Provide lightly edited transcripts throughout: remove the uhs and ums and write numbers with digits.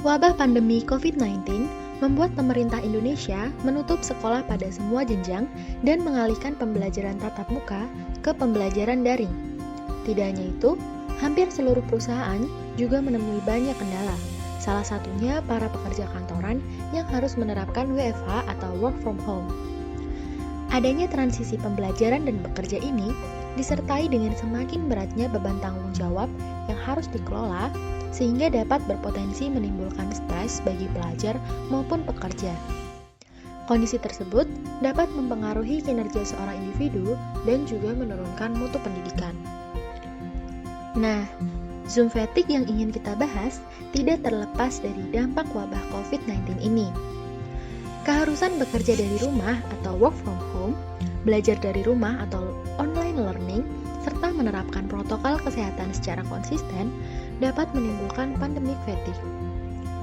Wabah pandemi COVID-19 membuat pemerintah Indonesia menutup sekolah pada semua jenjang dan mengalihkan pembelajaran tatap muka ke pembelajaran daring. Tidak hanya itu, hampir seluruh perusahaan juga menemui banyak kendala. Salah satunya para pekerja kantoran yang harus menerapkan WFH atau work from home. Adanya transisi pembelajaran dan bekerja ini disertai dengan semakin beratnya beban tanggung jawab yang harus dikelola sehingga dapat berpotensi menimbulkan stres bagi pelajar maupun pekerja. Kondisi tersebut dapat mempengaruhi kinerja seorang individu dan juga menurunkan mutu pendidikan. Nah, Zoom fatigue yang ingin kita bahas tidak terlepas dari dampak wabah COVID-19 ini. Keharusan bekerja dari rumah atau work from home, belajar dari rumah atau online learning, serta menerapkan protokol kesehatan secara konsisten dapat menimbulkan pandemic fatigue.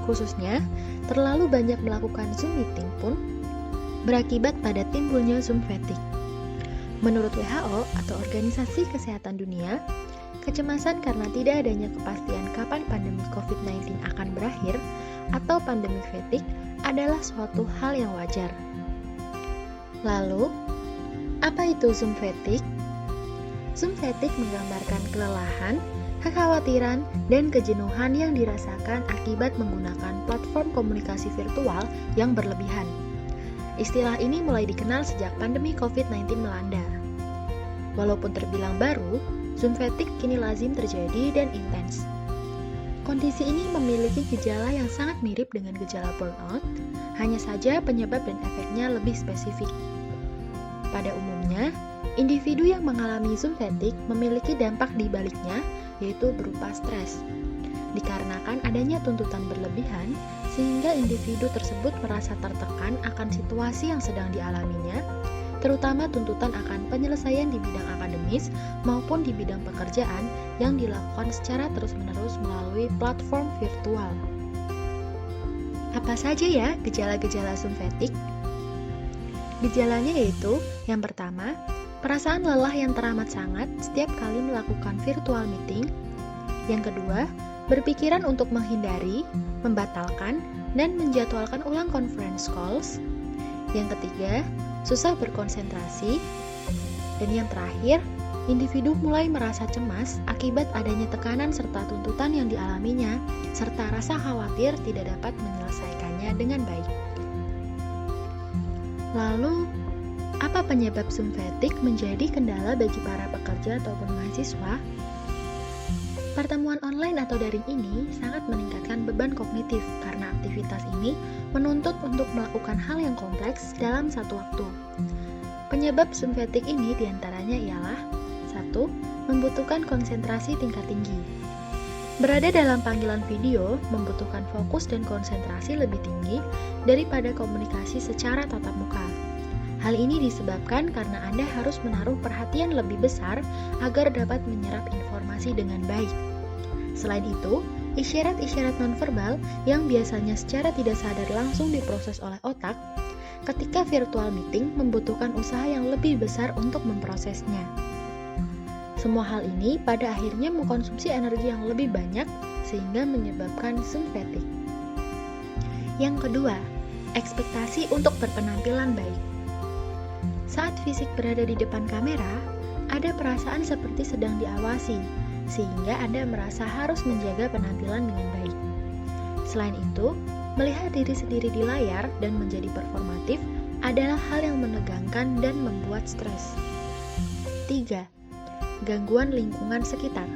Khususnya, terlalu banyak melakukan Zoom meeting pun berakibat pada timbulnya Zoom fatigue. Menurut WHO atau Organisasi Kesehatan Dunia, kecemasan karena tidak adanya kepastian kapan pandemi COVID-19 akan berakhir atau pandemic fatigue adalah suatu hal yang wajar. Lalu, apa itu Zoom fatigue? Zoom fatigue menggambarkan kelelahan, kekhawatiran, dan kejenuhan yang dirasakan akibat menggunakan platform komunikasi virtual yang berlebihan. Istilah ini mulai dikenal sejak pandemi COVID-19 melanda. Walaupun terbilang baru, Zoom fatigue kini lazim terjadi dan intens. Kondisi ini memiliki gejala yang sangat mirip dengan gejala burnout, hanya saja penyebab dan efeknya lebih spesifik. Pada umumnya, individu yang mengalami Zoom fatigue memiliki dampak di baliknya, yaitu berupa stres. Dikarenakan adanya tuntutan berlebihan, sehingga individu tersebut merasa tertekan akan situasi yang sedang dialaminya, terutama tuntutan akan penyelesaian di bidang akademis maupun di bidang pekerjaan yang dilakukan secara terus-menerus melalui platform virtual. Apa saja ya gejala-gejala Zoom fatigue? Gejalanya yaitu, yang pertama, perasaan lelah yang teramat sangat setiap kali melakukan virtual meeting. Yang kedua, berpikiran untuk menghindari, membatalkan, dan menjadwalkan ulang conference calls. Yang ketiga, susah berkonsentrasi. Dan yang terakhir, individu mulai merasa cemas akibat adanya tekanan serta tuntutan yang dialaminya, serta rasa khawatir tidak dapat menyelesaikannya dengan baik. Lalu, apa penyebab Zoom fatigue menjadi kendala bagi para pekerja ataupun mahasiswa? Pertemuan online atau daring ini sangat meningkatkan beban kognitif karena aktivitas ini menuntut untuk melakukan hal yang kompleks dalam satu waktu. Penyebab Zoom fatigue ini diantaranya ialah 1. Membutuhkan konsentrasi tingkat tinggi. Berada dalam panggilan video membutuhkan fokus dan konsentrasi lebih tinggi daripada komunikasi secara tatap muka. Hal ini disebabkan karena Anda harus menaruh perhatian lebih besar agar dapat menyerap informasi dengan baik. Selain itu, isyarat-isyarat nonverbal yang biasanya secara tidak sadar langsung diproses oleh otak, ketika virtual meeting membutuhkan usaha yang lebih besar untuk memprosesnya. Semua hal ini pada akhirnya mengkonsumsi energi yang lebih banyak sehingga menyebabkan Zoom fatigue. Yang kedua, ekspektasi untuk berpenampilan baik. Saat fisik berada di depan kamera, ada perasaan seperti sedang diawasi, sehingga Anda merasa harus menjaga penampilan dengan baik. Selain itu, melihat diri sendiri di layar dan menjadi performatif adalah hal yang menegangkan dan membuat stres. 3. Gangguan lingkungan sekitar.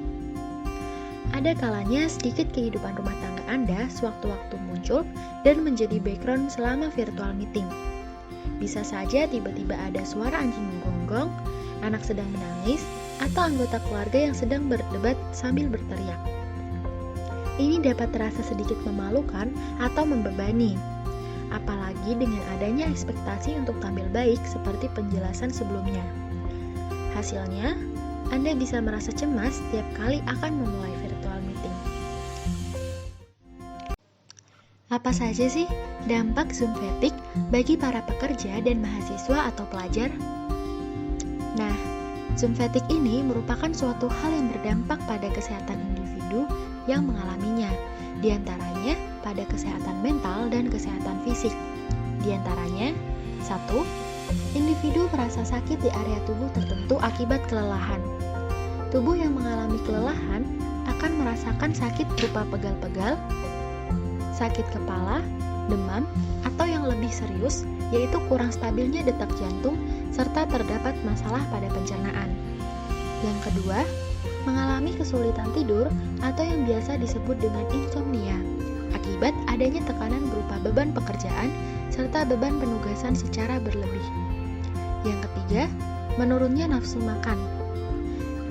Ada kalanya sedikit kehidupan rumah tangga Anda sewaktu-waktu muncul dan menjadi background selama virtual meeting. Bisa saja tiba-tiba ada suara anjing menggonggong, anak sedang menangis, atau anggota keluarga yang sedang berdebat sambil berteriak. Ini dapat terasa sedikit memalukan atau membebani, apalagi dengan adanya ekspektasi untuk tampil baik seperti penjelasan sebelumnya. Hasilnya, Anda bisa merasa cemas setiap kali akan memulai virtual meeting. Apa saja sih dampak Zoom fatigue bagi para pekerja dan mahasiswa atau pelajar? Nah, Zoom fatigue ini merupakan suatu hal yang berdampak pada kesehatan individu yang mengalaminya, di antaranya pada kesehatan mental dan kesehatan fisik. Di antaranya, 1. Individu merasa sakit di area tubuh tertentu akibat kelelahan. Tubuh yang mengalami kelelahan akan merasakan sakit berupa pegal-pegal, sakit kepala, demam, atau yang lebih serius, yaitu kurang stabilnya detak jantung, serta terdapat masalah pada pencernaan. Yang kedua, mengalami kesulitan tidur atau yang biasa disebut dengan insomnia, akibat adanya tekanan berupa beban pekerjaan serta beban penugasan secara berlebih. Yang ketiga, menurunnya nafsu makan.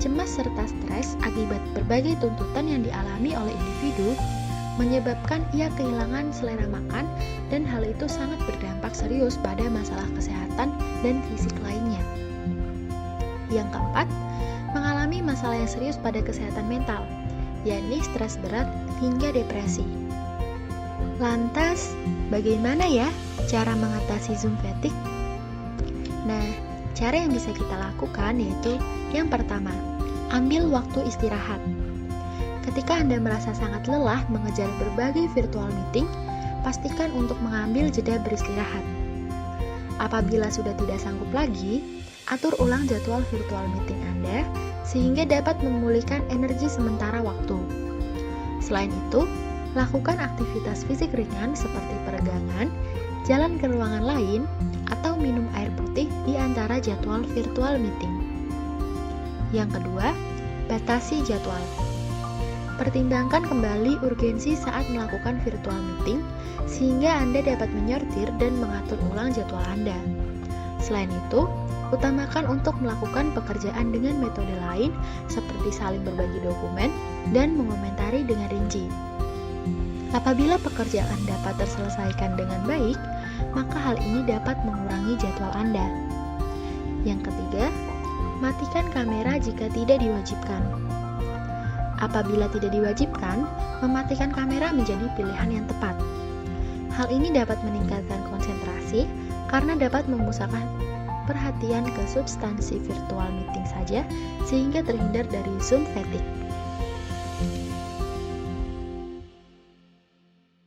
Cemas serta stres akibat berbagai tuntutan yang dialami oleh individu menyebabkan ia kehilangan selera makan, dan hal itu sangat berdampak serius pada masalah kesehatan dan fisik lainnya. Yang keempat, mengalami masalah yang serius pada kesehatan mental, yakni stres berat hingga depresi. Lantas, bagaimana ya cara mengatasi Zoom fatigue? Nah, cara yang bisa kita lakukan yaitu yang pertama, ambil waktu istirahat. Ketika Anda merasa sangat lelah mengejar berbagai virtual meeting, pastikan untuk mengambil jeda beristirahat. Apabila sudah tidak sanggup lagi, atur ulang jadwal virtual meeting Anda sehingga dapat memulihkan energi sementara waktu. Selain itu, lakukan aktivitas fisik ringan seperti peregangan, jalan ke ruangan lain, atau minum air putih di antara jadwal virtual meeting. Yang kedua, batasi jadwal. Pertimbangkan kembali urgensi saat melakukan virtual meeting sehingga Anda dapat menyortir dan mengatur ulang jadwal Anda. Selain itu, utamakan untuk melakukan pekerjaan dengan metode lain seperti saling berbagi dokumen dan mengomentari dengan rinci. Apabila pekerjaan dapat terselesaikan dengan baik, maka hal ini dapat mengurangi jadwal Anda. Yang ketiga, matikan kamera jika tidak diwajibkan. Apabila tidak diwajibkan, mematikan kamera menjadi pilihan yang tepat. Hal ini dapat meningkatkan konsentrasi karena dapat memusatkan perhatian ke substansi virtual meeting saja sehingga terhindar dari Zoom fatigue.